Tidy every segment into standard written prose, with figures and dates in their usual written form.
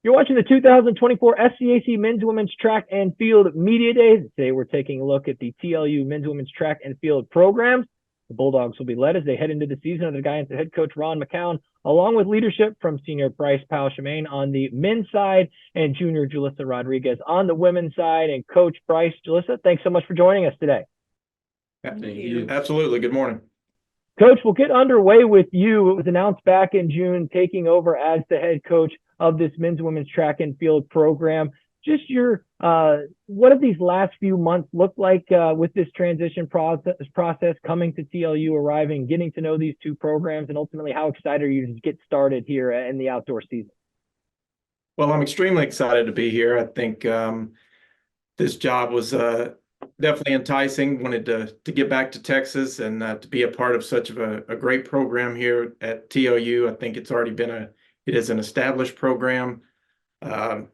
You're watching the 2024 SCAC Men's Women's Track and Field Media Days. Today we're taking a look at the TLU Men's Women's Track and Field programs. The Bulldogs will be led as they head into the season under the guidance of head coach Ron McCown, along with leadership from senior Bryce Powell-Chimene on the men's side and junior Julissa Rodriguez on the women's side. And Coach Bryce, Julissa, thanks so much for joining us today. Thank you. Absolutely. Good morning. Coach, we'll get underway with you. It was announced back in June, taking over as the head coach of this men's and women's track and field program. Just your, what have these last few months looked like with this transition process coming to TLU, arriving, getting to know these two programs, and ultimately how excited are you to get started here in the outdoor season? Well, I'm extremely excited to be here. I think this job was definitely enticing. Wanted to get back to Texas and to be a part of such of a great program here at TLU. I think it's already been it is an established program.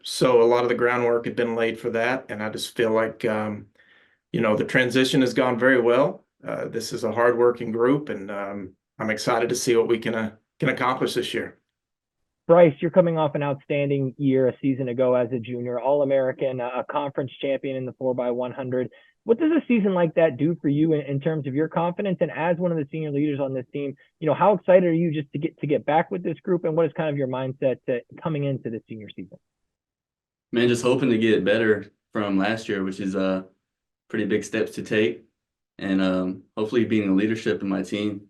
So a lot of the groundwork had been laid for that. And I just feel like, the transition has gone very well. This is a hardworking group, and I'm excited to see what we can accomplish this year. Bryce, you're coming off an outstanding year a season ago as a junior, All-American, a conference champion in the 4x100. What does a season like that do for you in terms of your confidence? And as one of the senior leaders on this team, how excited are you just to get back with this group? And what is kind of your mindset coming into the senior season? Man, just hoping to get better from last year, which is pretty big steps to take. And hopefully being a leadership in my team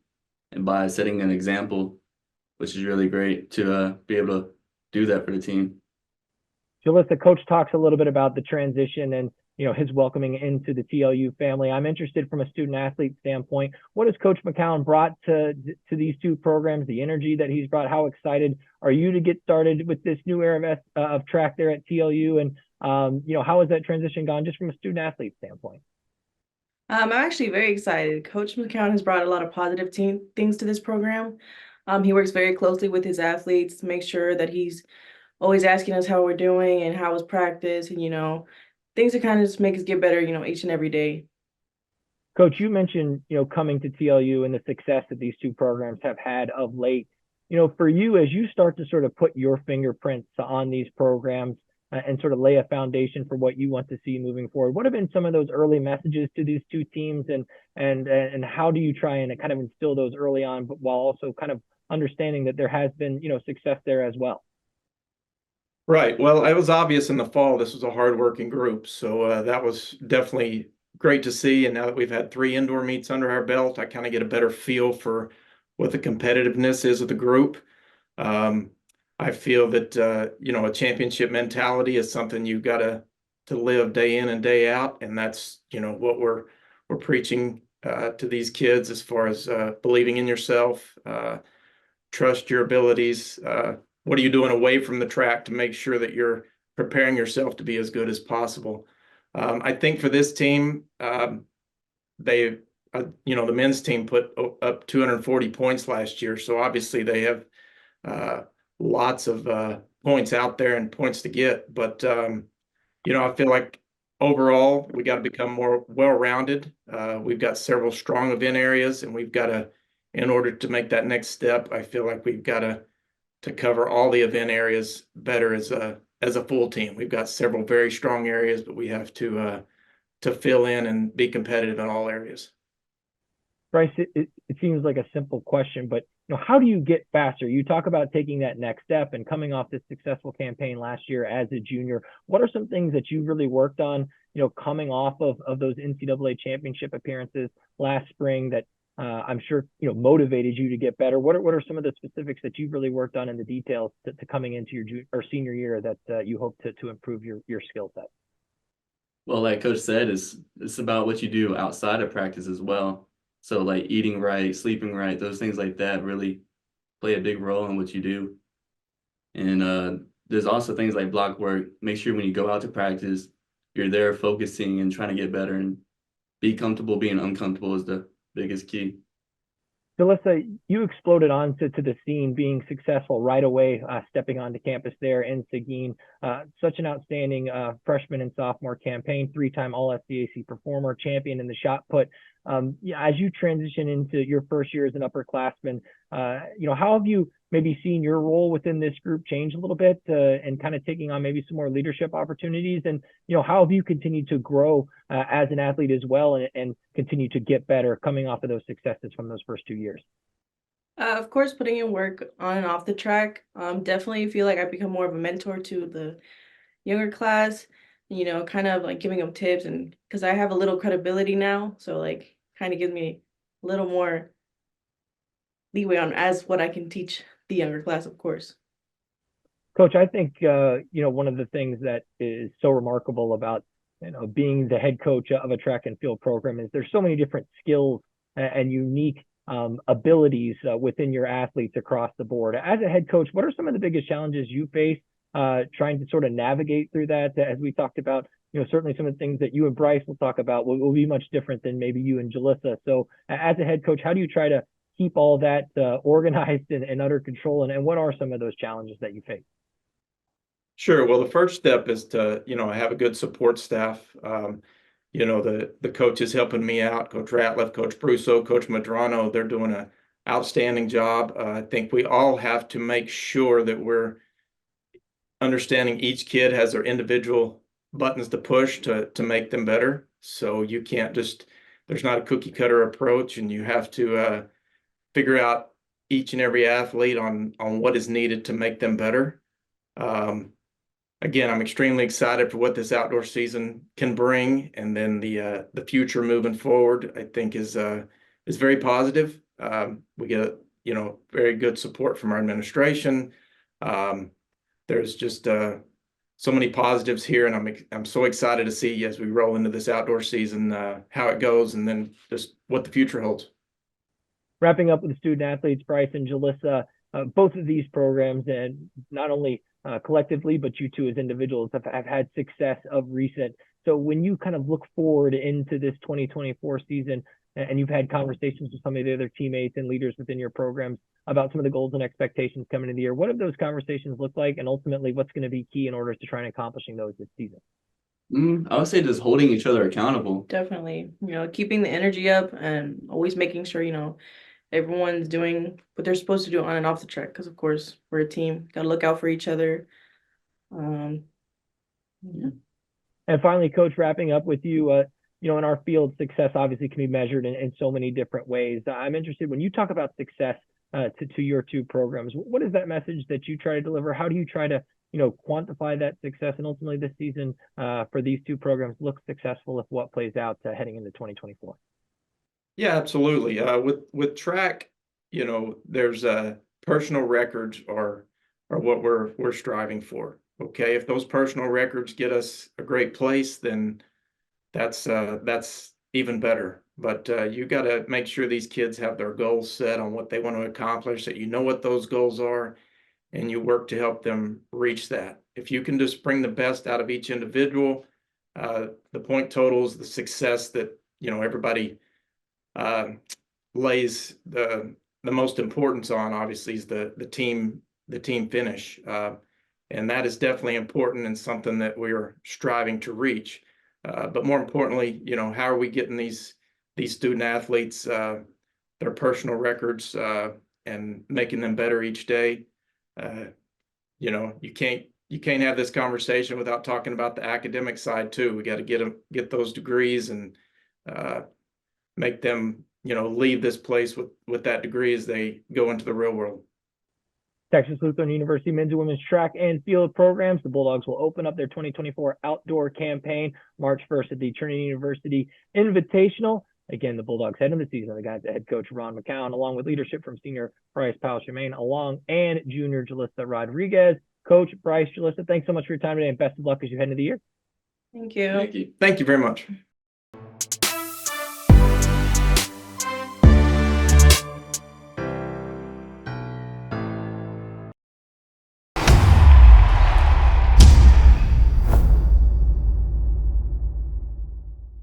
and by setting an example, which is really great to be able to do that for the team. Julissa, coach talks a little bit about the transition and his welcoming into the TLU family. I'm interested from a student athlete standpoint. What has Coach McCown brought to these two programs, the energy that he's brought? How excited are you to get started with this new era of track there at TLU? And, how has that transition gone just from a student athlete standpoint? I'm actually very excited. Coach McCown has brought a lot of positive things to this program. He works very closely with his athletes to make sure that he's always asking us how we're doing and how was practice, and things that kind of just make us get better, each and every day. Coach, you mentioned, coming to TLU and the success that these two programs have had of late. For you, as you start to sort of put your fingerprints on these programs and sort of lay a foundation for what you want to see moving forward, what have been some of those early messages to these two teams, and how do you try and kind of instill those early on, but while also kind of understanding that there has been, success there as well? Right. Well, it was obvious in the fall this was a hardworking group, so that was definitely great to see. And now that we've had 3 indoor meets under our belt, I kind of get a better feel for what the competitiveness is of the group. I feel that a championship mentality is something you've got to live day in and day out, and that's what we're preaching to these kids as far as believing in yourself, trust your abilities. What are you doing away from the track to make sure that you're preparing yourself to be as good as possible? I think for this team, the men's team put up 240 points last year. So obviously they have lots of points out there and points to get. But, I feel like overall we got to become more well-rounded. We've got several strong event areas, and we've got to, in order to make that next step, I feel like we've got to cover all the event areas better as a full team. We've got several very strong areas, but we have to fill in and be competitive in all areas. Bryce, it seems like a simple question, but how do you get faster? You talk about taking that next step and coming off this successful campaign last year as a junior. What are some things that you really worked on, coming off of those NCAA championship appearances last spring that I'm sure, motivated you to get better? What are some of the specifics that you've really worked on in the details to coming into your senior year that you hope to improve your skill set? Well, like Coach said, it's about what you do outside of practice as well. So like eating right, sleeping right, those things like that really play a big role in what you do. And there's also things like block work. Make sure when you go out to practice, you're there focusing and trying to get better, and be comfortable being uncomfortable is the biggest key. Julissa, you exploded onto the scene, being successful right away, stepping onto campus there in Seguin. Such an outstanding freshman and sophomore campaign, 3-time All-SCAC performer, champion in the shot put. Yeah, as you transition into your first year as an upperclassman, how have you maybe seen your role within this group change a little bit and kind of taking on maybe some more leadership opportunities? And, how have you continued to grow as an athlete as well and continue to get better coming off of those successes from those first 2 years? Of course, putting in work on and off the track. Definitely feel like I've become more of a mentor to the younger class, kind of like giving them tips, and because I have a little credibility now, so like kind of gives me a little more leeway on as what I can teach the younger class, of course. Coach, I think one of the things that is so remarkable about being the head coach of a track and field program is there's so many different skills and unique abilities within your athletes across the board. As a head coach, what are some of the biggest challenges you face trying to sort of navigate through that? As we talked about, certainly some of the things that you and Bryce will talk about will be much different than maybe you and Julissa. So as a head coach, how do you try to keep all that organized and under control? And what are some of those challenges that you face? Sure. Well, the first step is to, have a good support staff. The coaches helping me out, Coach Ratliff, Coach Brusso, Coach Madrano, they're doing an outstanding job. I think we all have to make sure that we're understanding each kid has their individual buttons to push to make them better. So you can't there's not a cookie cutter approach, and you have to figure out each and every athlete on what is needed to make them better. Again, I'm extremely excited for what this outdoor season can bring, and then the future moving forward, I think is very positive. We get very good support from our administration. There's just so many positives here, and I'm so excited to see as we roll into this outdoor season how it goes, and then just what the future holds. Wrapping up with the student athletes, Bryce and Julissa, both of these programs, and not only collectively, but you two as individuals have had success of recent. So when you kind of look forward into this 2024 season, and you've had conversations with some of the other teammates and leaders within your programs about some of the goals and expectations coming into the year, what have those conversations looked like? And ultimately, what's going to be key in order to try and accomplishing those this season? I would say just holding each other accountable. Definitely, keeping the energy up and always making sure, everyone's doing what they're supposed to do on and off the track. Because of course we're a team, got to look out for each other. Yeah. And finally, Coach, wrapping up with you, in our field, success obviously can be measured in so many different ways. I'm interested when you talk about success to your two programs, what is that message that you try to deliver? How do you try to, quantify that success? And ultimately this season for these two programs look successful if what plays out heading into 2024? Yeah, absolutely. With track, there's personal records are what we're striving for. Okay, if those personal records get us a great place, then that's even better. But you got to make sure these kids have their goals set on what they want to accomplish, that what those goals are, and you work to help them reach that. If you can just bring the best out of each individual, the point totals, the success that everybody lays the most importance on, obviously, is the team finish, and that is definitely important and something that we're striving to reach. But more importantly, how are we getting these student athletes their personal records and making them better each day? You can't have this conversation without talking about the academic side too. We got to get those degrees and make them leave this place with that degree as they go into the real world. Texas Lutheran University men's and women's track and field programs. The Bulldogs will open up their 2024 outdoor campaign March 1st at the Trinity University Invitational. Again, the Bulldogs head into the season, the guys at head coach Ron McCown, along with leadership from senior Bryce Powell-Chimene, and junior Julissa Rodriguez. Coach, Bryce, Julissa, thanks so much for your time today, and best of luck as you head into the year. Thank you. Thank you. Thank you very much.